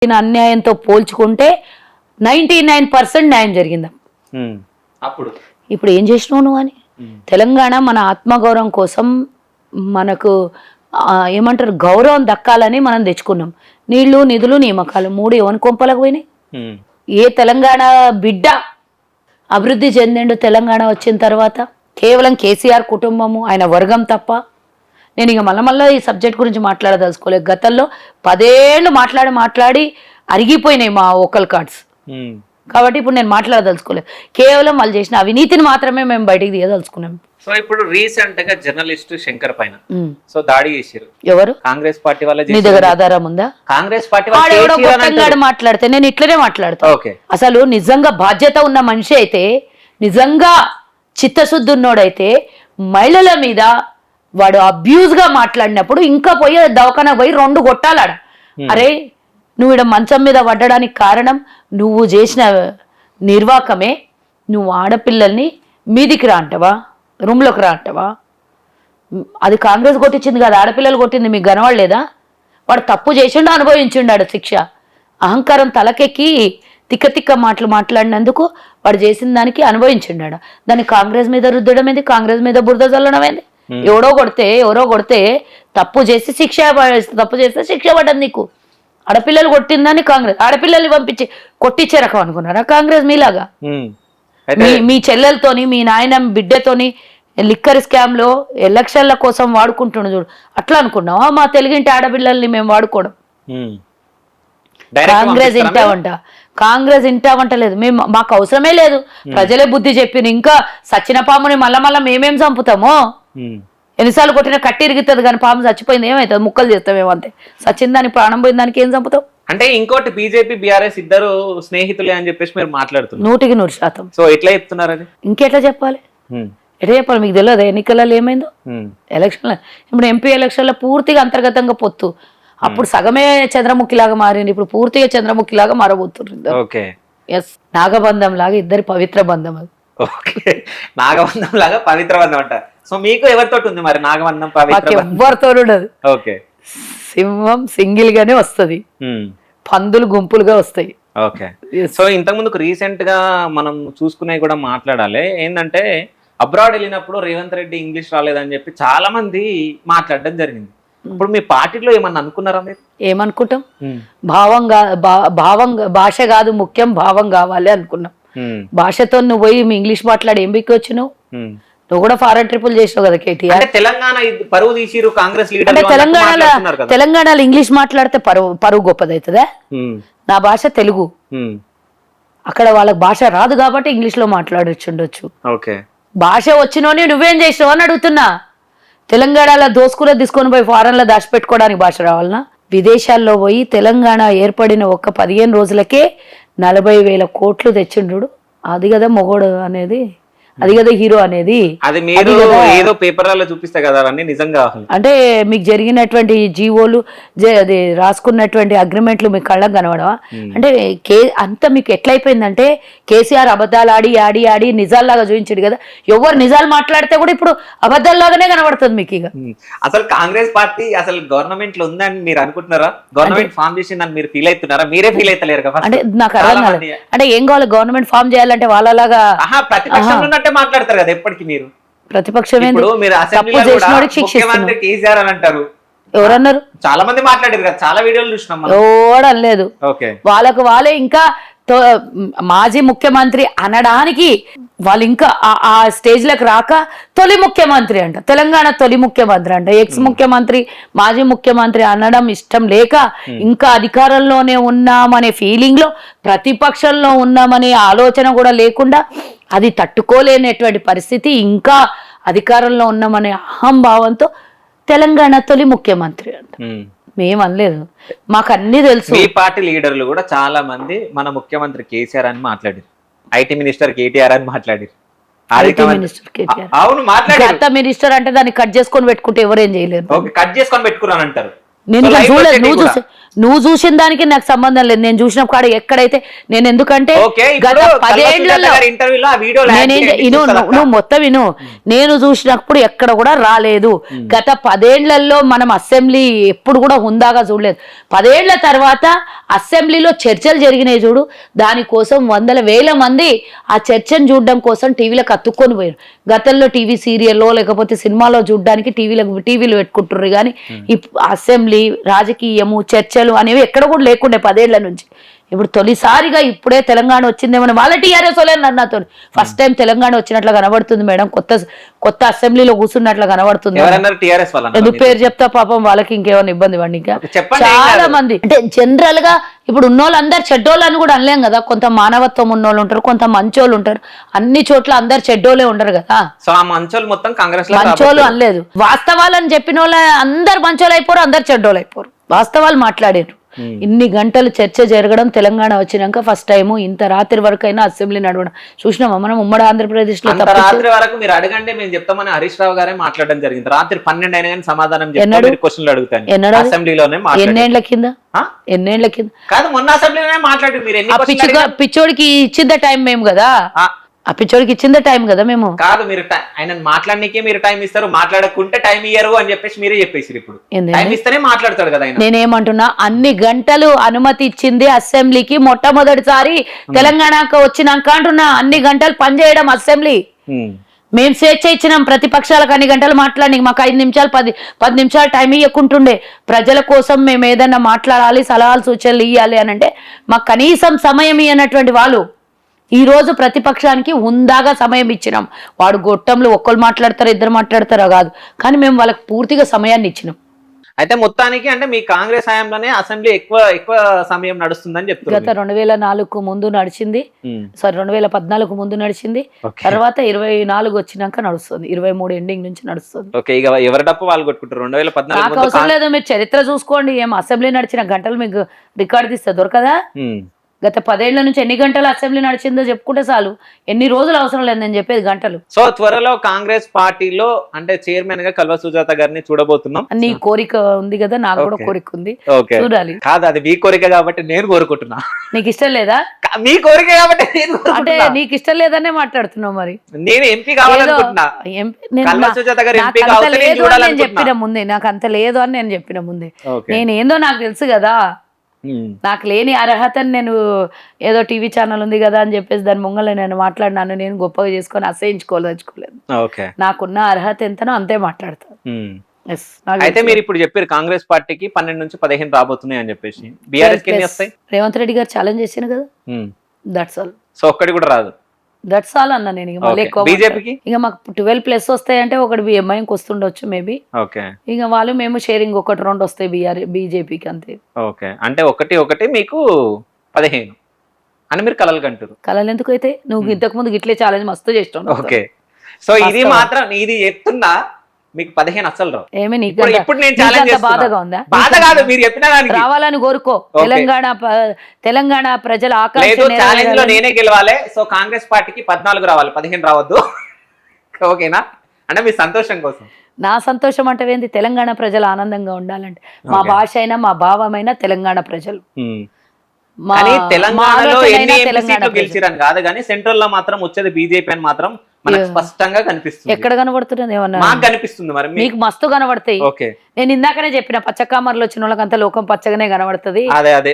అన్యాయంతో పోల్చుకుంటే 99% న్యాయం జరిగిందా అప్పుడు ఇప్పుడు ఏం చేసినావు నువ్వు అని తెలంగాణ మన ఆత్మగౌరవం కోసం మనకు ఏమంటారు గౌరవం దక్కాలని మనం తెచ్చుకున్నాం. నీళ్లు నిధులు నియామకాలు 3 ఎవరి కొంపలకు పోయినాయి. ఏ తెలంగాణ బిడ్డ అభివృద్ధి చెందిండు తెలంగాణ వచ్చిన తర్వాత? కేవలం కేసీఆర్ కుటుంబము ఆయన వర్గం తప్ప. నేను ఇక మళ్ళీ ఈ సబ్జెక్ట్ గురించి మాట్లాడదలుచుకోలేదు. గతంలో 10 ఏళ్ళు మాట్లాడి అరిగిపోయినాయి మా వోకల్ కార్డ్స్. కాబట్టి ఇప్పుడు నేను మాట్లాడదలుచుకోలేదు. కేవలం వాళ్ళు చేసిన అవినీతిని మాత్రమే మేము బయటికి తీయదలుచుకున్నాం. సో ఇప్పుడు రీసెంట్ గా జర్నలిస్ట్ శంకర్ పైన సో దాడి చేశారు. ఎవరు? కాంగ్రెస్ పార్టీ వాళ్ళ. నీ దగ్గర ఆధారం ఉందా? కాంగ్రెస్ పార్టీ మాట్లాడితే నేను ఇట్లనే మాట్లాడతా. అసలు నిజంగా బాధ్యత ఉన్న మనిషి అయితే, నిజంగా చిత్తశుద్ధి ఉన్నోడైతే మహిళల మీద వాడు అబ్యూజ్ గా మాట్లాడినప్పుడు ఇంకా పోయి దవాఖానా పోయి 2 కొట్టాలాడ. అరే నువ్వు ఇక్కడ మంచం మీద పడ్డడానికి కారణం నువ్వు చేసిన నిర్వాకమే. నువ్వు ఆడపిల్లల్ని మీదికి రా అంటవా, రూమ్లోకి రా అంటవా? అది కాంగ్రెస్ కొట్టించింది కదా, ఆడపిల్లలు కొట్టింది మీకు కనవడలేదా? వాడు తప్పు చేసిండు, అనుభవించిండాడు శిక్ష. అహంకారం తలకెక్కి తిక్క మాటలు మాట్లాడినందుకు వాడు చేసిన దానికి అనుభవించిండాడు. దాన్ని కాంగ్రెస్ మీద రుద్దడం ఏంది? కాంగ్రెస్ మీద బురద చల్లడం ఏంది? ఎవరో కొడితే తప్పు చేస్తే శిక్ష పడ్డది నీకు. ఆడపిల్లలు కొట్టిందని కాంగ్రెస్ ఆడపిల్లల్ని పంపించి కొట్టించే రకం అనుకున్నారా కాంగ్రెస్? మీలాగా మీ చెల్లెలతోని మీ నాయన బిడ్డతోని లిక్కర్ స్కామ్ లో ఎలక్షన్ల కోసం వాడుకుంటున్నాడు చూడు, అట్లా అనుకున్నావా మా తెలుగింటి ఆడపిల్లల్ని మేము వాడుకోవడం? కాంగ్రెస్ ఇంటావంటలేదు. మేము మాకు అవసరమే లేదు. ప్రజలే బుద్ధి చెప్పిన. ఇంకా సచ్చిన పాముని మళ్ళా మేమేం చంపుతామో? ఎన్నిసార్లు కొట్టినా కట్టి ఇరుగుతుంది కానీ పాము చచ్చిపోయింది ఏమవుతుంది? ముక్కలు చేస్తామేమో అంతే. సచిన్ దానికి ప్రాణం పోయిన దానికి ఏం చంపుతావు? అంటే ఇంకోటి బీజేపీ బీఆర్ఎస్ ఇద్దరు స్నేహితులే అని చెప్పేసి మీరు మాట్లాడుతున్నారు. 100% సో ఎట్లా చెప్తున్నారు అది? ఇంకెట్లా చెప్పాలి? ఎట్లా చెప్పాలి? మీకు తెలియదు ఎన్నికలలో ఏమైందో? ఎలక్షన్లో ఇప్పుడు ఎంపీ ఎలక్షన్లో పూర్తిగా అంతర్గతంగా పొత్తు. అప్పుడు సగమే చంద్రముఖి లాగా మారింది, ఇప్పుడు పూర్తిగా చంద్రముఖి లాగా మారబోతున్నారు. ఎస్, నాగబంధం లాగా ఇద్దరి పవిత్ర బంధం అది. ఓకే, నాగబంధం లాగా పవిత్ర బంధం అంట. సో మీకు ఎవరితో ఉంది మరి నాగబంధం? ఎవరితో ఉండదు. ఓకే, సింహం సింగిల్ గానే వస్తుంది, పందులు గుంపులుగా వస్తాయి. ఓకే. సో ఇంతకు ముందుకు రీసెంట్ గా మనం చూసుకునేవి కూడా మాట్లాడాలి. ఏంటంటే అబ్రాడ్ వెళ్ళినప్పుడు రేవంత్ రెడ్డి ఇంగ్లీష్ రాలేదని చెప్పి చాలా మంది మాట్లాడడం జరిగింది. ఇప్పుడు మీ పార్టీలో ఏమన్నా అనుకున్నారా మీరు? ఏమనుకుంటాం? భాష కాదు ముఖ్యం, భావం కావాలి అనుకున్నాం. భాషతో నువ్వు పోయి మీ ఇంగ్లీష్ మాట్లాడి ఏం బిక్కి వచ్చినావు? నువ్వు కూడా ఫారెన్ ట్రిపుల్ చేసావు కదా కేటీఆర్. తెలంగాణ పరువు తీసిరు కాంగ్రెస్ లీడర్. అంటే తెలంగాణలో ఇంగ్లీష్ మాట్లాడితే పరువు గొప్పదవుతుందా? నా భాష తెలుగు, అక్కడ వాళ్ళకి భాష రాదు కాబట్టి ఇంగ్లీష్ లో మాట్లాడొచ్చుండొచ్చు. భాష వచ్చినోని నువ్వేం చేసినావు అని అడుగుతున్నా. తెలంగాణలో తీసుకొని పోయి ఫారెన్ లో దాచిపెట్టుకోవడానికి భాష రావాలనా? విదేశాల్లో పోయి తెలంగాణ ఏర్పడిన 15 రోజులకే 40,000 కోట్లు తెచ్చిండు. అది కదా మొగోడు అనేది, అది కదా హీరో అనేది. అది మీరు ఏదో పేపర్లలో చూపిస్తే కదా అవన్నీ నిజంగా. అంటే మీకు జరిగినటువంటి జీవోలు అది రాసుకున్నటువంటి అగ్రిమెంట్లు మీకు కళ్ళకు కనబడవా? అంటే అంతా మీకు ఎట్లయిపోయిందంటే కేసీఆర్ అబద్ధాలు ఆడి నిజాల్లాగా చూపించాడు కదా. ఎవరు నిజాలు మాట్లాడితే కూడా ఇప్పుడు అబద్ధాల్లాగానే కనబడుతుంది మీకు. ఇక అసలు కాంగ్రెస్ పార్టీ అసలు గవర్నమెంట్ లో ఉందని మీరు అనుకుంటున్నారా? గవర్నమెంట్ ఫామ్ చేసిందని మీరు ఫీల్ అవుతున్నారా? మీరే ఫీల్ అవుతలేరు కదా. అంటే నాకు అర్థం కాదు. అంటే ఏం కావాలి గవర్నమెంట్ ఫామ్ చేయాలంటే వాళ్ళలాగా ప్రతిపక్షంలో మాట్లాడతారు కదా ఎప్పటికీ. మీరు ప్రతిపక్షం కేసీఆర్ అని అంటారు. ఎవరన్నారు? చాలా మంది మాట్లాడారు కదా, చాలా వీడియోలు చూసినాం. ఎవడలేదు. వాళ్ళకు వాళ్ళే ఇంకా మాజీ ముఖ్యమంత్రి అనడానికి వాళ్ళు ఇంకా ఆ స్టేజ్ లకు రాక తొలి ముఖ్యమంత్రి అంట, తెలంగాణ తొలి ముఖ్యమంత్రి అంట. ఎక్స్ ముఖ్యమంత్రి మాజీ ముఖ్యమంత్రి అనడం ఇష్టం లేక ఇంకా అధికారంలోనే ఉన్నామనే ఫీలింగ్ లో, ప్రతిపక్షంలో ఉన్నామనే ఆలోచన కూడా లేకుండా, అది తట్టుకోలేనటువంటి పరిస్థితి, ఇంకా అధికారంలో ఉన్నామనే అహంభావంతో తెలంగాణ తొలి ముఖ్యమంత్రి అంట. మేము అనలేదు, మాకు అన్ని తెలుసు. మీ పార్టీ లీడర్లు కూడా చాలా మంది మన ముఖ్యమంత్రి కేసీఆర్ అని మాట్లాడారు, ఐటీ మినిస్టర్ కేటీఆర్ అని మాట్లాడారు. అవును మాట్లాడారు. మినిస్టర్ అంటే దాన్ని కట్ చేసుకొని పెట్టుకుంటే ఎవరేం చేయలేరు. కట్ చేసుకొని పెట్టుకున్నాను అంటారు. నేను నువ్వు చూసిన దానికి నాకు సంబంధం లేదు. నేను చూసిన కాడ ఎక్కడైతే నేను ఎందుకంటే ఓకే, గత ఇప్పుడు 10 ఏళ్లలో ఇంటర్వ్యూలో ఆ వీడియోలో నువ్వు మొత్తం విను. నేను చూసినప్పుడు ఎక్కడ కూడా రాలేదు. గత 10 ఏళ్లలో మనం అసెంబ్లీ ఎప్పుడు కూడా హుందాగా చూడలేదు. 10 ఏళ్ల తర్వాత అసెంబ్లీలో చర్చలు జరిగినాయి చూడు, దానికోసం వందల వేల మంది ఆ చర్చను చూడడం కోసం టీవీలకు అతుక్కొని పోయారు. గతంలో టీవీ సీరియల్లో లేకపోతే సినిమాలో చూడడానికి టీవీలు పెట్టుకుంటుర్రు కానీ ఈ అసెంబ్లీ రాజకీయము చర్చలు అనేవి ఎక్కడ కూడా లేకుండే 10 ఏళ్ల నుంచి. ఇప్పుడు తొలిసారిగా ఇప్పుడే తెలంగాణ వచ్చిందేమో వాళ్ళ టీఆర్ఎస్ వాళ్ళే నాతో ఫస్ట్ టైం తెలంగాణ వచ్చినట్లు కనబడుతుంది మేడం, కొత్త అసెంబ్లీలో కూర్చున్నట్లు కనబడుతుంది. ఎందుకు పేరు చెప్తా పాపం వాళ్ళకి ఇంకేమైనా ఇబ్బంది పడి. ఇంకా చాలా మంది అంటే జనరల్ గా ఇప్పుడు ఉన్నోళ్ళు అందరు చెడ్డోళ్ళు అని కూడా అనలేం కదా. కొంత మానవత్వం ఉన్నోళ్ళు ఉంటారు, కొంత మంచోళ్ళు ఉంటారు. అన్ని చోట్ల అందరు చెడ్డోళ్ళే ఉండరు కదా. సో ఆ మంచోళ్ళు మొత్తం కాంగ్రెస్ మంచోళ్ళు అనలేదు. వాస్తవాలని చెప్పిన వాళ్ళు అందరు మంచోళ్ళు అయిపోరు, అందరు చెడ్డోళ్ళు అయిపోరు. వాస్తవాలు మాట్లాడారు. ఇన్ని గంటలు చర్చ జరగడం తెలంగాణ వచ్చినాక ఫస్ట్ టైం. ఇంత రాత్రి వరకు అయినా అసెంబ్లీ నడవడం చూసినామా మనం ఉమ్మడి ఆంధ్రప్రదేశ్ లో. రాత్రి వరకు మీరు అడగండి మేము చెప్తామని హరీష్ రావు గారే మాట్లాడడం జరిగింది. రాత్రి 12 అయినా కానీ సమాధానం క్వశ్చన్లు అడుగుతాను అసెంబ్లీలోనే. ఎన్నేళ్ల కింద కాదు, మొన్న అసెంబ్లీలోనే మాట్లాడి మీరు పిచ్చోడికి ఇచ్చింద టైం మేము కదా. ఆ పిచ్చోడికి ఇచ్చిందే టైం కదా మేము. కాదు, మీరు ఆయన మాట్లాడనీకే మీరు టైం ఇస్తారు, మాట్లాడకుంటే టైం ఇయ్యరు అని చెప్పేసి మీరే చెప్పేసి ఇప్పుడు టైం ఇస్తేనే మాట్లాడతాడు కదా ఆయన. నేనేమంటున్నా, అన్ని గంటలు అనుమతి ఇచ్చింది అసెంబ్లీకి మొట్టమొదటిసారి తెలంగాణకు వచ్చినాక అంటున్నా. అన్ని గంటలు పనిచేయడం అసెంబ్లీ. మేము స్వేచ్ఛ ఇచ్చినాం ప్రతిపక్షాలకు అన్ని గంటలు మాట్లాడి. మాకు 5 నిమిషాలు 10 నిమిషాలు టైం ఇవ్వకుంటుండే. ప్రజల కోసం మేము ఏదన్నా మాట్లాడాలి, సలహాలు సూచనలు ఇవ్వాలి అని అంటే మాకు కనీసం సమయం ఇవ్వనటువంటి వాళ్ళు ఈ రోజు ప్రతిపక్షానికి హుందాగా సమయం ఇచ్చినాం. వాడు గొట్టంలో ఒక్కరు మాట్లాడతారు, ఇద్దరు మాట్లాడతారో కాదు, కానీ మేము వాళ్ళకి పూర్తిగా సమయాన్ని ఇచ్చినాం. అయితే మొత్తానికి అంటే మీ కాంగ్రెస్ హయాంలోనే అసెంబ్లీ ఎక్కువ సమయం నడుస్తుందని చెప్తారు. గత 2004 ముందు నడిచింది, 2014 ముందు నడిచింది, తర్వాత 24 వచ్చినాక నడుస్తుంది, 23 ఎండింగ్ నుంచి నడుస్తుంది. ఓకే, ఇక ఎవరి డప్పు వాళ్ళు కొట్టుకుంటారు. 2014 నాకు అవసరం లేదు, మీరు చరిత్ర చూసుకోండి. ఏం అసెంబ్లీ నడిచిన గంటలు మీకు రికార్డు తీస్తే దొరకదా? గత 10 ఏళ్ల నుంచి ఎన్ని గంటలు అసెంబ్లీ నడిచిందో చెప్పుకుంటే చాలు. ఎన్ని రోజులు అవసరం లేదు నేను చెప్పేది, గంటలు. సో త్వరలో కాంగ్రెస్ పార్టీలో అంటే చైర్మన్ గా కల్వ సుజాత గారిని చూడబోతున్నాం. నీ కోరిక ఉంది కదా, నాకు కూడా కోరిక ఉంది, చూడాలి. కాదు, అది మీ కోరిక కాబట్టి నేను కోరుకుంటున్నా. నీకు ఇష్టం లేదా? మీ కోరిక కాబట్టి అంటే నీకు ఇష్టం లేదనే మాట్లాడుతున్నావు. మరి నేను ఎంపీ కావాలనుకుంటున్నా. చెప్పిన ముందే నాకు అంత లేదు అని నేను చెప్పిన ముందే. నేనేందో నాకు తెలుసు కదా. నాకు లేని అర్హతని నేను ఏదో టీవీ ఛానల్ ఉంది కదా అని చెప్పేసి దాని ముంగల నేను మాట్లాడినాను. నేను గొప్పగా చేసుకొని అసహించుకోదలుచుకోలేదు. నాకున్న అర్హత ఎంతనో అంతే మాట్లాడతాను. అయితే మీరు ఇప్పుడు చెప్పారు కాంగ్రెస్ పార్టీకి 12 నుంచి 15 రాబోతున్నాయి అని చెప్పేసి. బీఆర్ఎస్ కి ఎన్ని వస్తాయి? రేవంత్ రెడ్డి గారు ఛాలెంజ్ చేసిన కదా, దట్స్ ఆల్. సో ఒక్కటి కూడా రాదు. దట్స్ ఆల్ అన్న. నేను ఇక మాకు 12+ వస్తాయంటే ఒకటి ఎంఐకి వస్తుండొచ్చు మేబీ. ఇక వాళ్ళు మేము షేరింగ్ 1-2 వస్తాయి బీజేపీకి, అంతే. ఓకే, అంటే ఒకటి మీకు 15 అని మీరు కలలు కంటారు. కలలు ఎందుకు అయితే? నువ్వు ఇంతకు ముందు ఇట్లే ఛాలెంజ్ మస్తు చేస్తావు. ఓకే, సో ఇది మాత్రం ఇది చెప్తున్నా మీకు 15 అసలు రావు. ఏమి ఇప్పుడు నేను ఛాలెంజ్ బాధగా ఉందా? బాధ కాదు, మీరు చెప్పిన దానికి రావాలని కోరుకో. తెలంగాణ ప్రజల ఆకాంక్ష ఛాలెంజ్ లో నేనే గెలవాలి. సో కాంగ్రెస్ పార్టీకి 14 రావాలి, 15 రావద్దు. ఓకేనా? అంటే మీ సంతోషం కోసం. నా సంతోషం అంటే ఏంది? తెలంగాణ ప్రజలు ఆనందంగా ఉండాలంటే మా భాష అయినా మా భావమైనా తెలంగాణ ప్రజలు. తెలంగాణలో గెలిచిరని కాదు కానీ సెంట్రల్ లో మాత్రం వచ్చేది బీజేపీ అని మాత్రం మనకు స్పష్టంగా కనిపిస్తుంది. ఎక్కడ కనబడుతున్నది? ఏమన్నా మాకు కనిపిస్తుంది. మరి మీకు మస్తు కనబడతాయి. నేను ఇందాకనే చెప్పిన పచ్చకామర్లు వచ్చిన వాళ్ళకి అంతా లోకం పచ్చగానే కనబడుతుంది. అదే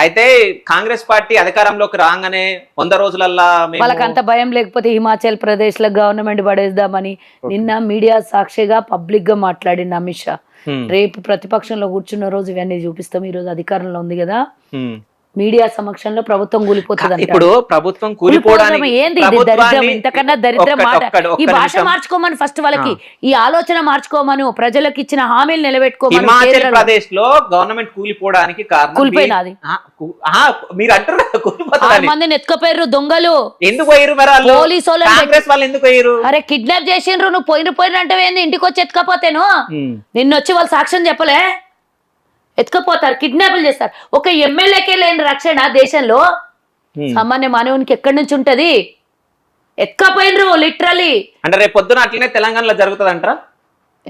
అయితే కాంగ్రెస్ పార్టీ అధికారంలోకి రాగానే 100 రోజులల్లా వాళ్ళకి అంత భయం లేకపోతే హిమాచల్ ప్రదేశ్ లో గవర్నమెంట్ పడేద్దామని నిన్న మీడియా సాక్షిగా పబ్లిక్ గా మాట్లాడింది అమిత్ షా. రేపు ప్రతిపక్షంలో కూర్చున్న రోజు ఇవన్నీ చూపిస్తాం. ఈ రోజు అధికారంలో ఉంది కదా, మీడియా సమక్షంలో ప్రభుత్వం కూలిపోతుంది. ఇప్పుడు ప్రభుత్వం కూలిపోవడానికి ఏంది దరిద్రం? ఇంతకన్నా దరిద్ర మాట. ఈ భాష మార్చుకోమని ఫస్ట్ వాళ్ళకి, ఈ ఆలోచన మార్చుకోమని, ప్రజలకు ఇచ్చిన హామీలు నిలబెట్టుకోమని. హిమాచల్ ప్రదేశ్ లో గవర్నమెంట్ కూలిపోవడానికి కారణం కూలిపోయినది. మీరు అంటారు 6 మందిని ఎత్తుకపోయారు దొంగలు. ఎందుకు పోయారు? పోలీసు వాళ్ళు ఎందుకు పోయారు? అరే కిడ్నాప్ చేసిండ్రు, నువ్వు పోయిన అంటే ఏంది? ఇంటికి వచ్చి ఎత్తుకపోతేను నిన్నొచ్చి వాళ్ళు సాక్ష్యం చెప్పలే? ఎత్తుకపోతారు, కిడ్నాపులు చేస్తారు. ఒక ఎమ్మెల్యేకే లేని రక్షణ దేశంలో సామాన్య మానవునికి ఎక్కడి నుంచి ఉంటది? ఎత్తుకపోయినరు లిటరలీ. అంటే రేపు పొద్దున అట్లనే తెలంగాణలో జరుగుతుంది అంటారా?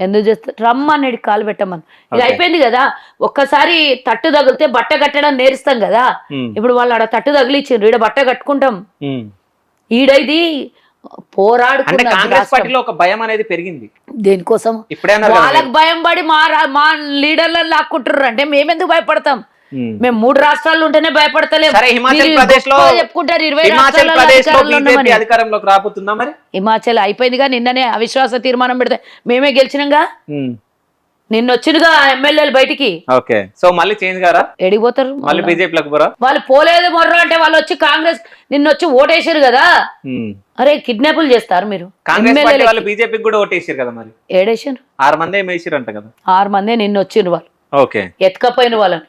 ఎందుకు చేస్తారు? రమ్మన్నాడు, కాలు పెట్టమని. ఇది అయిపోయింది కదా. ఒక్కసారి తట్టు తగిలితే బట్ట కట్టడం నేర్స్తాం కదా. ఇప్పుడు వాళ్ళు ఆడ తట్టు తగిలిచ్చిండ్రు, ఈడ బట్ట కట్టుకుంటాం. ఈడ ఇది అంటే కాంగ్రెస్ పార్టీలో ఒక భయం అనేది పెరిగింది. దేనికోసం? ఇప్పుడే వాళ్ళకి భయం పడి మా లీడర్లను లాక్కుంటారు అంటే మేమెందుకు భయపడతాం? మేము 3 రాష్ట్రాల్లో ఉంటేనే భయపడతలేము. హిమాచల్ ప్రదేశ్ లో చెప్పుకుంటారు 20 అధికారంలోకి రాబోతుందా మరి? హిమాచల్ అయిపోయిందిగా, నిన్ననే అవిశ్వాస తీర్మానం పెడితే మేమే గెలిచినాగా. నిన్న వచ్చినగా ఎమ్మెల్యేలు బయటికి. ఓకే, సో మళ్ళీ చేంజ్ గారా? ఎడిగిపోతారు మళ్ళీ బీజేపీలోకి పోరా? వాళ్ళు పోలేదు మొర్ర అంటే వాళ్ళు వచ్చి కాంగ్రెస్ నిన్న వచ్చి ఓటేసారు కదా. అరే కిడ్నాపులు చేస్తారు మీరు. కాంగ్రెస్ పార్టీ వాళ్ళు బీజేపీకి కూడా ఓటేసారు కదా మరి. ఏడేసారు? 6 మంది ఏమేసారు అంట కదా. 6 మందే నిన్న వచ్చిండ్రు వాళ్ళు. ఓకే, ఎత్తుకపోయిన వాళ్ళని.